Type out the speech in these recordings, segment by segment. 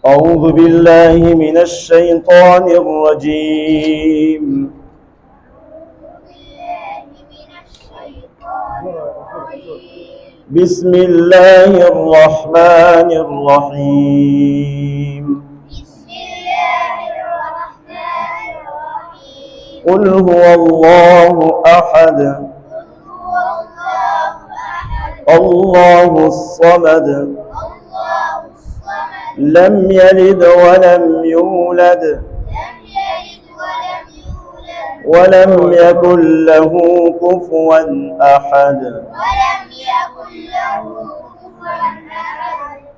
أعوذ بالله من الشيطان الرجيم. بسم الله الرحمن الرحيم. قل هو الله أحد الله الصمد لم يلد ولم يولد ولم يكن له كفوا أحد.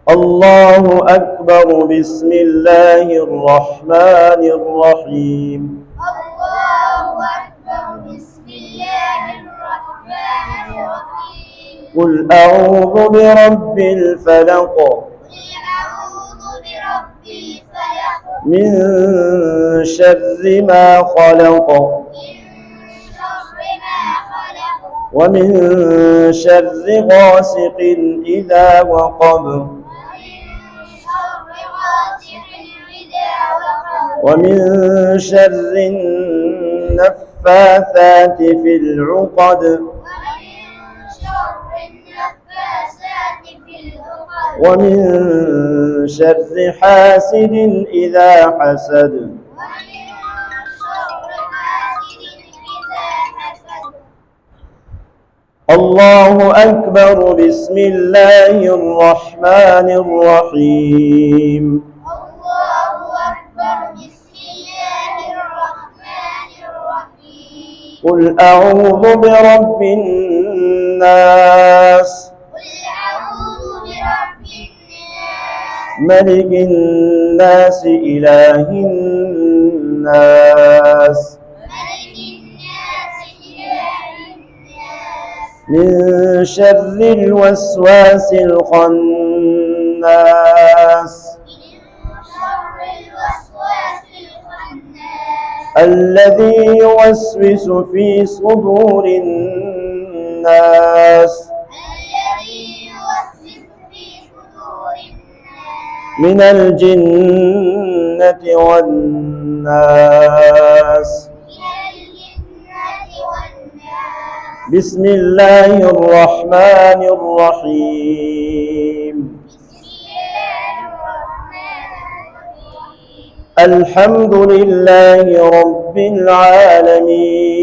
الله أكبر. بسم الله الرحمن الرحيم. قل أعوذ برب الفلق من شر ما خلق ومن شر غاسق إذا وقب ومن شر النفاثات في العقد ومن شر حاسد إذا حسد. الله أكبر. بسم الله الرحمن الرحيم. قل أعوذ برب الناس ملك الناس إله الناس من شر الوسواس الخناس الذي يوسوس في صدور الناس من الجنة والناس. بسم الله الرحمن الرحيم. الحمد لله رب العالمين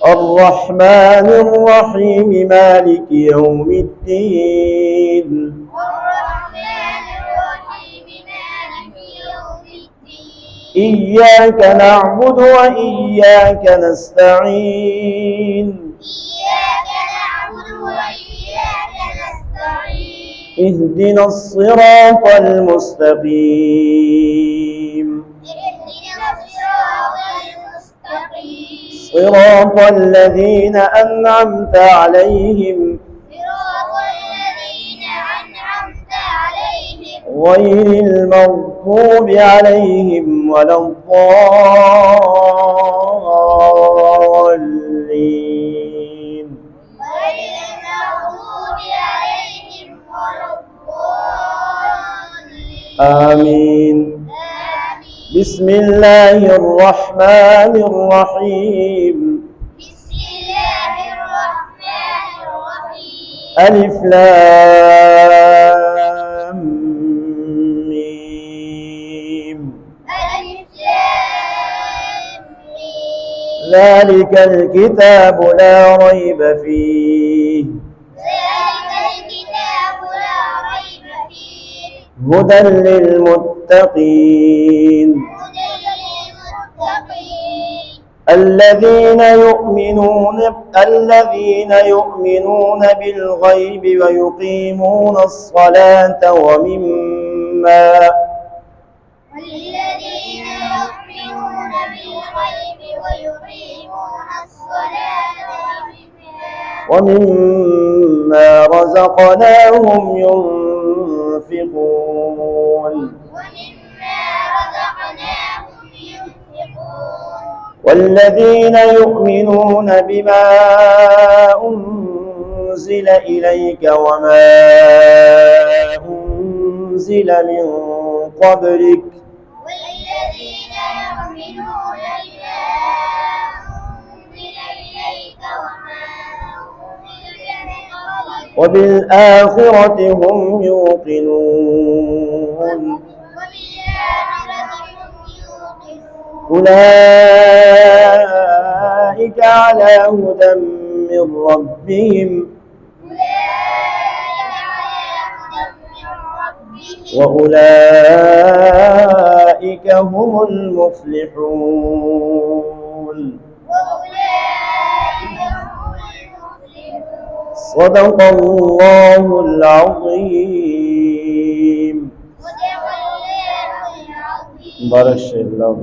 الرحمن الرحيم مالك يوم الدين إياك نعبد وإياك نستعين اهدنا الصراط المستقيم صراط الذين أنعمت عليهم غير المغضوب عليهم ولا الضالين. آمين. بسم الله الرحمن الرحيم. ألف لام ميم ذلك الكتاب لا ريب فيه هدى للمتقين الذين يؤمنون بالغيب ويقيمون الصلاة ومما رزقناهم ينفقون والذين يؤمنون بما أنزل إليك وما أنزل من قبلك والذين يؤمنون بما أنزل إليك وما أنزل من قبلك وبالآخرة هم يوقنون وبالآخرة هم يوقنون أولئك على هدى من ربهم أولئك على هدى من ربهم وأولئك هم المفلحون وأولئك هم المفلحون صدق الله العظيم. صدق الله العظيم. بارك الله.